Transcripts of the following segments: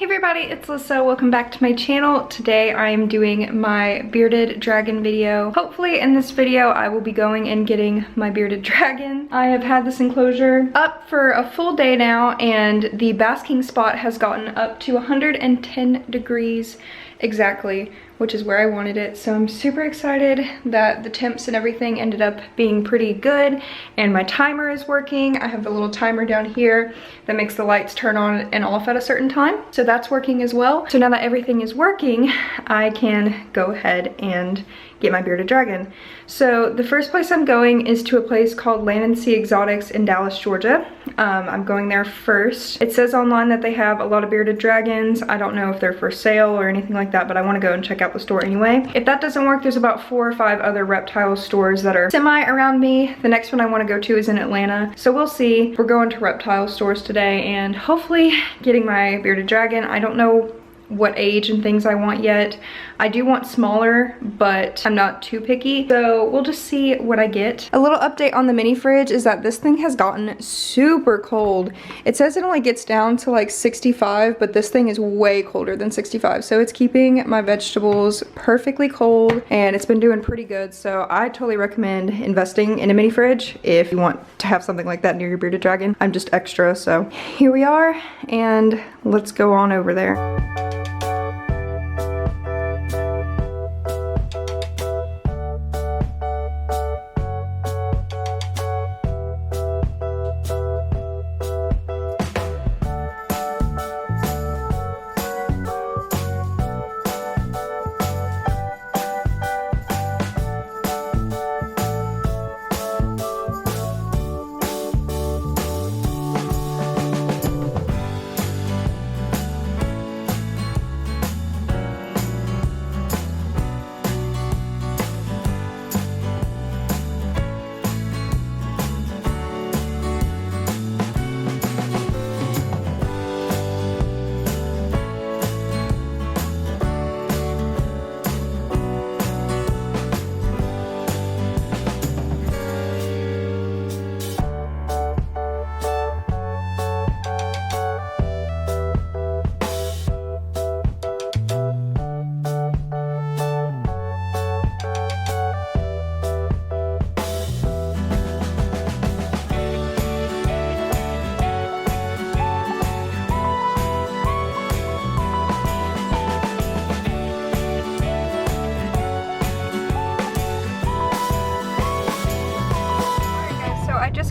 Hey everybody, it's Alyssa. Welcome back to my channel. Today I am doing my bearded dragon video. Hopefully in this video I will be going and getting my bearded dragon. I have had this enclosure up for a full day now and the basking spot has gotten up to 110 degrees exactly, which is where I wanted it. So I'm super excited that the temps and everything ended up being pretty good and my timer is working. I have a little timer down here that makes the lights turn on and off at a certain time. So that's working as well. So now that everything is working, I can go ahead and get my bearded dragon. So the first place I'm going is to a place called Land & Sea Exotics in Dallas, Georgia. I'm going there first. It says online that they have a lot of bearded dragons. I don't know if they're for sale or anything like that, but I want to go and check out the store anyway. If that doesn't work, there's about 4 or 5 other reptile stores that are semi around me. The next one I want to go to is in Atlanta. So we'll see. We're going to reptile stores today and hopefully getting my bearded dragon. I don't know what age and things I want yet. I do want smaller, but I'm not too picky, so we'll just see what I get. A little update on the mini fridge is that this thing has gotten super cold. It says it only gets down to like 65, but this thing is way colder than 65, so it's keeping my vegetables perfectly cold and it's been doing pretty good. So I totally recommend investing in a mini fridge if you want to have something like that near your bearded dragon. I'm just extra, so here we are and let's go on over there.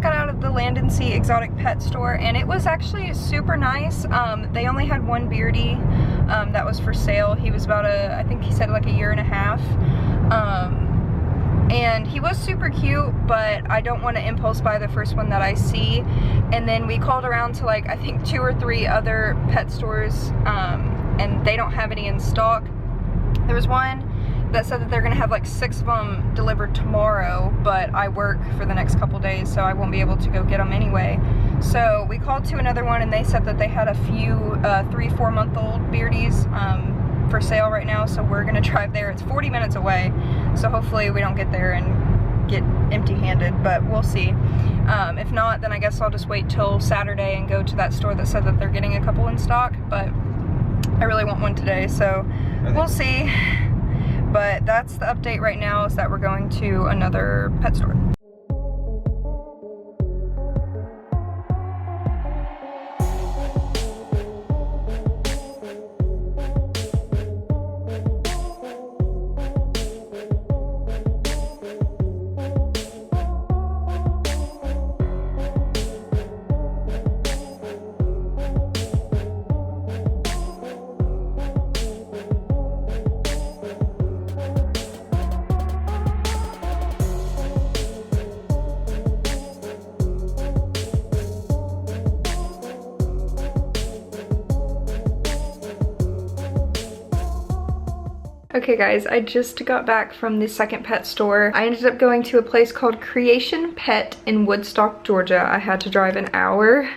Got out of the Land & Sea Exotic Pet store and it was actually super nice. They only had one beardie that was for sale. He was about I think he said like a year and a half. And he was super cute, but I don't want to impulse buy the first one that I see. And then we called around to like I think 2 or 3 other pet stores and they don't have any in stock. There was one that said that they're gonna have like 6 of them delivered tomorrow, but I work for the next couple days, so I won't be able to go get them anyway. So we called to another one and they said that they had a few 3-4 month old beardies for sale right now, so we're gonna drive there. It's 40 minutes away, so hopefully we don't get there and get empty-handed, but we'll see. If not, then I guess I'll just wait till Saturday and go to that store that said that they're getting a couple in stock, but I really want one today, so we'll see. But that's the update right now, is that we're going to another pet store. Okay guys, I just got back from the second pet store. I ended up going to a place called Creation Pet in Woodstock, Georgia. I had to drive an hour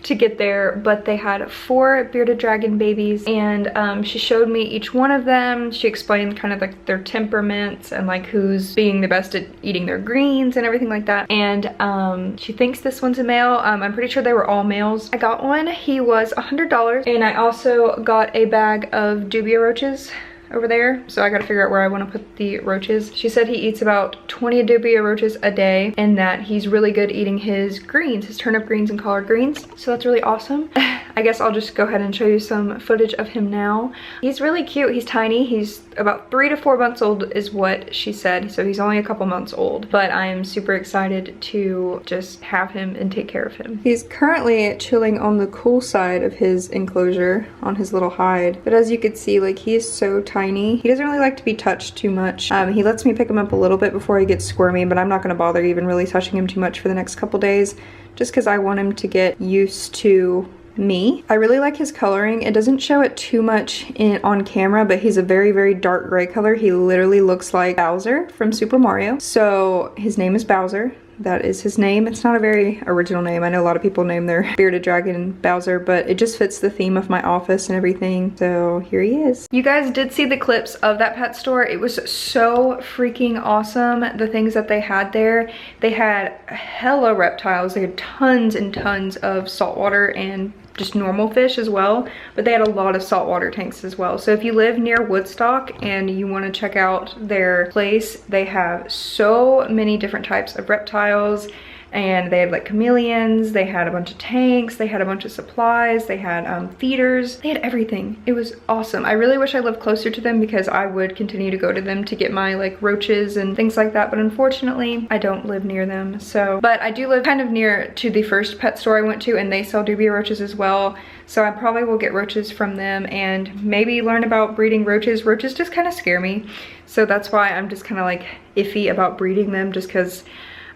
to get there, but they had 4 bearded dragon babies, and she showed me each one of them. She explained kind of like their temperaments and like who's being the best at eating their greens and everything like that. And she thinks this one's a male. I'm pretty sure they were all males. I got one. He was $100, and I also got a bag of dubia roaches over there, so I gotta figure out where I want to put the roaches. She said he eats about 20 dubia roaches a day, and that he's really good eating his greens, his turnip greens and collard greens, so that's really awesome. I guess I'll just go ahead and show you some footage of him now. He's really cute. He's tiny. He's about 3 to 4 months old is what she said, so he's only a couple months old, but I am super excited to just have him and take care of him. He's currently chilling on the cool side of his enclosure on his little hide, but as you can see, like, he is so tiny. He doesn't really like to be touched too much. He lets me pick him up a little bit before he gets squirmy, but I'm not going to bother even really touching him too much for the next couple days, just because I want him to get used to me. I really like his coloring. It doesn't show it too much on camera, but he's a very, very dark gray color. He literally looks like Bowser from Super Mario. So his name is Bowser. That is his name. It's not a very original name. I know a lot of people name their bearded dragon Bowser, but it just fits the theme of my office and everything. So here he is. You guys did see the clips of that pet store. It was so freaking awesome, the things that they had there. They had hella reptiles. They had tons and tons of saltwater and just normal fish as well, but they had a lot of saltwater tanks as well. So if you live near Woodstock and you want to check out their place, they have so many different types of reptiles, and they had like chameleons, they had a bunch of tanks, they had a bunch of supplies, they had feeders, they had everything. It was awesome. I really wish I lived closer to them because I would continue to go to them to get my like roaches and things like that, but unfortunately I don't live near them. So, but I do live kind of near to the first pet store I went to, and they sell dubia roaches as well. So I probably will get roaches from them and maybe learn about breeding roaches. Roaches just kind of scare me. So that's why I'm just kind of like iffy about breeding them, just because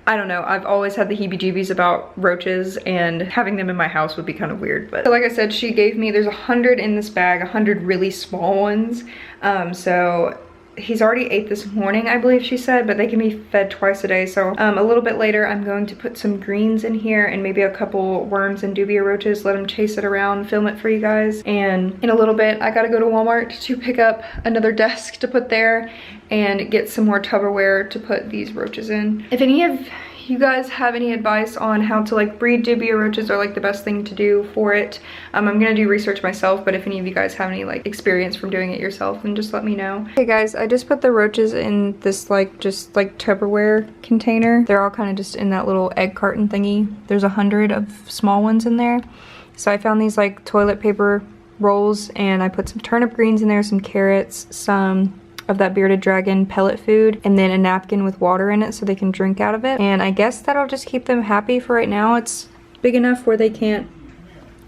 I don't know, I've always had the heebie-jeebies about roaches, and having them in my house would be kind of weird. But so like I said, she gave me, there's 100 in this bag, 100 really small ones. So he's already ate this morning, I believe she said, but they can be fed twice a day. So a little bit later, I'm going to put some greens in here and maybe a couple worms and dubia roaches, let him chase it around, film it for you guys. And in a little bit, I gotta go to Walmart to pick up another desk to put there and get some more Tupperware to put these roaches in. If any of you guys have any advice on how to like breed dubia roaches or like the best thing to do for it, I'm gonna do research myself, but if any of you guys have any like experience from doing it yourself, then just let me know. Okay guys, I just put the roaches in this like just like Tupperware container. They're all kind of just in that little egg carton thingy. There's 100 of small ones in there. So I found these like toilet paper rolls, and I put some turnip greens in there, some carrots, some of that bearded dragon pellet food, and then a napkin with water in it so they can drink out of it. And I guess that'll just keep them happy for right now. It's big enough where they can't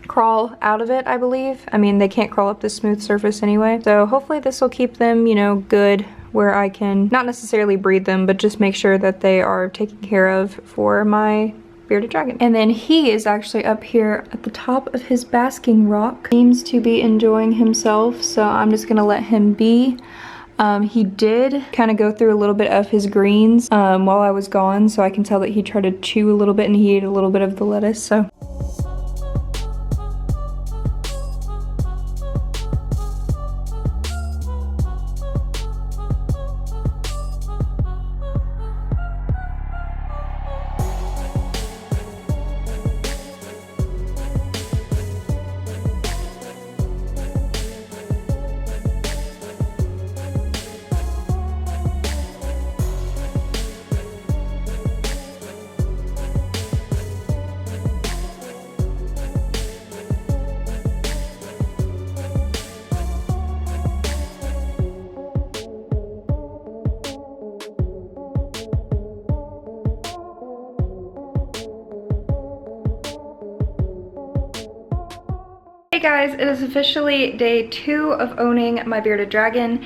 crawl out of it, I believe. I mean, they can't crawl up this smooth surface anyway. So hopefully this will keep them, you know, good, where I can not necessarily breed them, but just make sure that they are taken care of for my bearded dragon. And then he is actually up here at the top of his basking rock. Seems to be enjoying himself, so I'm just gonna let him be. He did kind of go through a little bit of his greens while I was gone, so I can tell that he tried to chew a little bit and he ate a little bit of the lettuce, so. Hey guys, it is officially day 2 of owning my bearded dragon,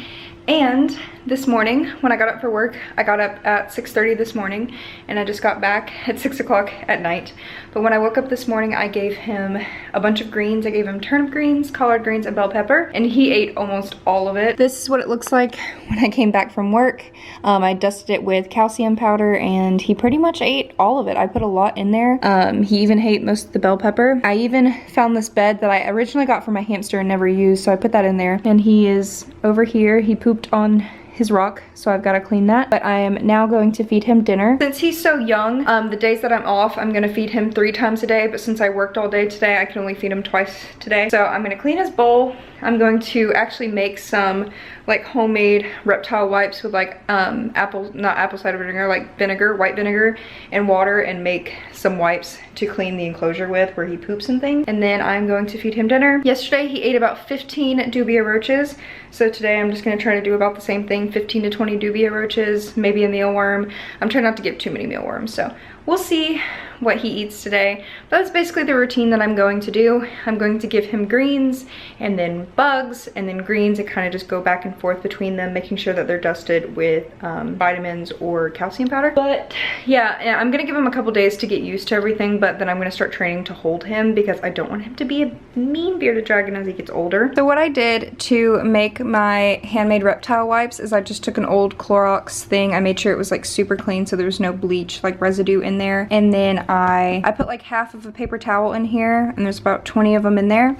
and this morning when I got up for work. I got up at 6:30 this morning and I just got back at 6 o'clock at night. But when I woke up this morning, I gave him a bunch of greens. I gave him turnip greens, collard greens, and bell pepper, and he ate almost all of it. This is what it looks like when I came back from work. I dusted it with calcium powder and he pretty much ate all of it. I put a lot in there. He even ate most of the bell pepper. I even found this bed that I originally got for my hamster and never used, so I put that in there. And he is over here. He pooped on his rock, so I've got to clean that. But I am now going to feed him dinner. Since he's so young, the days that I'm off, I'm gonna feed him 3 times a day, but since I worked all day today, I can only feed him twice today. So I'm gonna clean his bowl. I'm going to actually make some like homemade reptile wipes with like not apple cider vinegar, like vinegar, white vinegar and water, and make some wipes to clean the enclosure with where he poops and things. And then I'm going to feed him dinner. Yesterday he ate about 15 dubia roaches. So today I'm just gonna try to do about the same thing, 15 to 20 dubia roaches, maybe a mealworm. I'm trying not to give too many mealworms, so we'll see what he eats today. But that's basically the routine that I'm going to do. I'm going to give him greens and then bugs and then greens, and kind of just go back and forth between them, making sure that they're dusted with vitamins or calcium powder. But yeah, I'm gonna give him a couple days to get used to everything, but then I'm gonna start training to hold him because I don't want him to be a mean bearded dragon as he gets older. So what I did to make my handmade reptile wipes is I just took an old Clorox thing. I made sure it was like super clean so there was no bleach like residue in there, and then I put like half of a paper towel in here, and there's about 20 of them in there,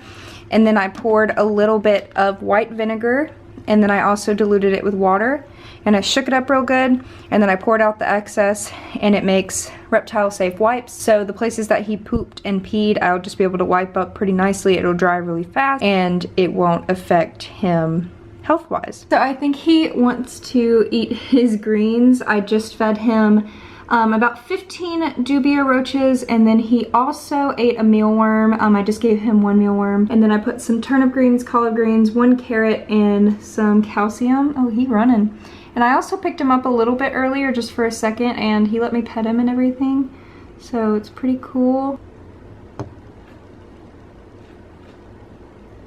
and then I poured a little bit of white vinegar, and then I also diluted it with water, and I shook it up real good, and then I poured out the excess, and it makes reptile safe wipes. So the places that he pooped and peed, I'll just be able to wipe up pretty nicely. It'll dry really fast and it won't affect him health-wise. So I think he wants to eat his greens. I just fed him about 15 dubia roaches, and then he also ate a mealworm. I just gave him 1 mealworm, and then I put some turnip greens, collard greens, 1 carrot, and some calcium. Oh, he running. And I also picked him up a little bit earlier just for a second, and he let me pet him and everything, so it's pretty cool.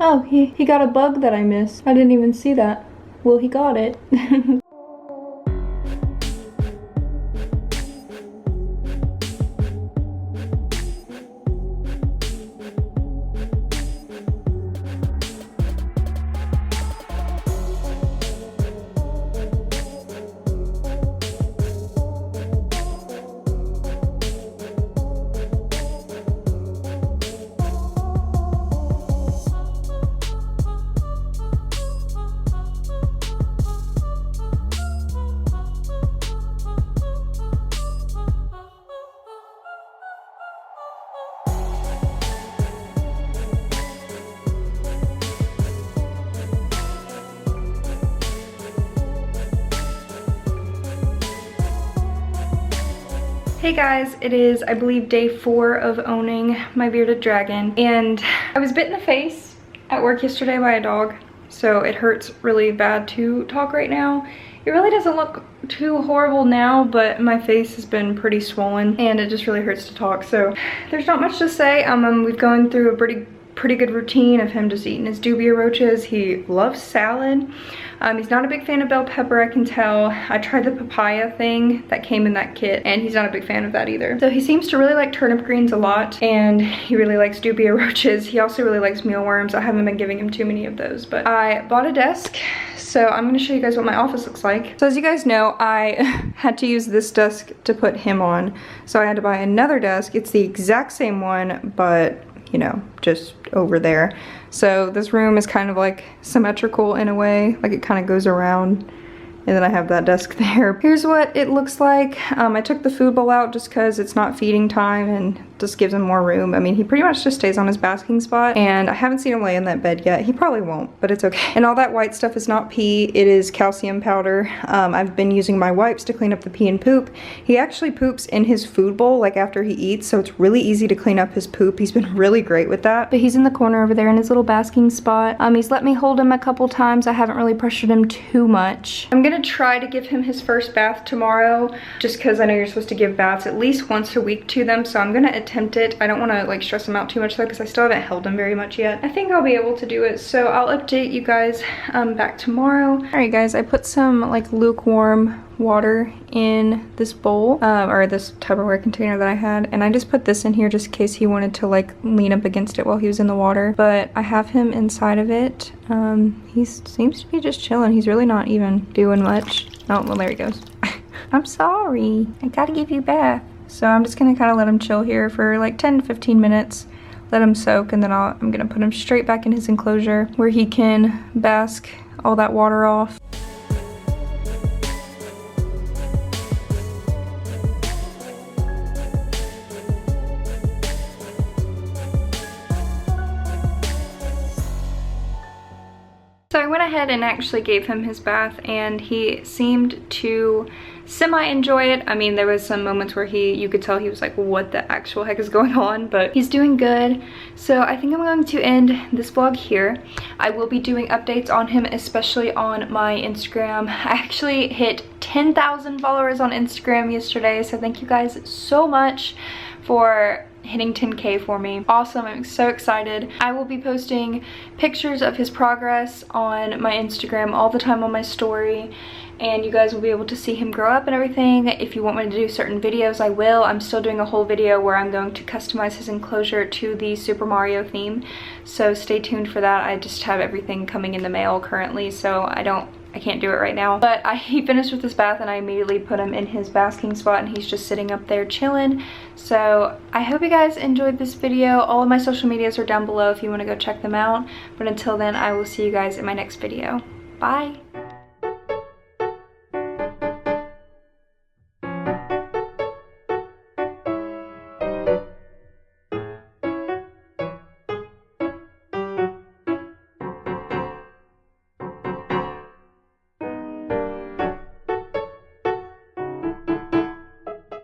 Oh, he got a bug that I missed. I didn't even see that. Well, he got it. Hey guys, it is, I believe, day 4 of owning my bearded dragon, and I was bit in the face at work yesterday by a dog, so it hurts really bad to talk right now. It really doesn't look too horrible now, but my face has been pretty swollen and it just really hurts to talk, so there's not much to say. We've gone through a pretty good routine of him just eating his dubia roaches. He loves salad. He's not a big fan of bell pepper, I can tell. I tried the papaya thing that came in that kit, and he's not a big fan of that either. So he seems to really like turnip greens a lot, and he really likes dubia roaches. He also really likes mealworms. I haven't been giving him too many of those, but I bought a desk, so I'm gonna show you guys what my office looks like. So as you guys know, I had to use this desk to put him on, so I had to buy another desk. It's the exact same one, but you know, just over there. So this room is kind of like symmetrical in a way, like it kind of goes around, and then I have that desk there. Here's what it looks like. I took the food bowl out just because it's not feeding time and just gives him more room. I mean, he pretty much just stays on his basking spot, and I haven't seen him lay in that bed yet. He probably won't, but it's okay. And all that white stuff is not pee, it is calcium powder. I've been using my wipes to clean up the pee and poop. He actually poops in his food bowl like after he eats, so it's really easy to clean up his poop. He's been really great with that. But he's in the corner over there in his little basking spot. He's let me hold him a couple times. I haven't really pressured him too much. I'm gonna try to give him his first bath tomorrow, just because I know you're supposed to give baths at least once a week to them, so I'm gonna attempt attempt it. I don't want to like stress him out too much though, because I still haven't held him very much yet. I think I'll be able to do it, so I'll update you guys back tomorrow. All right guys, I put some like lukewarm water in this bowl, or this Tupperware container that I had, and I just put this in here just in case he wanted to like lean up against it while he was in the water. But I have him inside of it. He seems to be just chilling. He's really not even doing much. Oh, well, there he goes. I'm sorry, I gotta give you a bath. So I'm just gonna kind of let him chill here for like 10 to 15 minutes, let him soak, and then I'm gonna put him straight back in his enclosure where he can bask all that water off. So I went ahead and actually gave him his bath, and he seemed to semi-enjoy it. I mean, there was some moments where you could tell he was like, what the actual heck is going on? But he's doing good. So I think I'm going to end this vlog here. I will be doing updates on him, especially on my Instagram. I actually hit 10,000 followers on Instagram yesterday, so thank you guys so much for hitting 10K for me. Awesome, I'm so excited. I will be posting pictures of his progress on my Instagram all the time on my story, and you guys will be able to see him grow up and everything. If you want me to do certain videos, I will. I'm still doing a whole video where I'm going to customize his enclosure to the Super Mario theme, so stay tuned for that. I just have everything coming in the mail currently, so I can't do it right now. But he finished with his bath and I immediately put him in his basking spot, and he's just sitting up there chilling. So I hope you guys enjoyed this video. All of my social medias are down below if you want to go check them out. But until then, I will see you guys in my next video. Bye!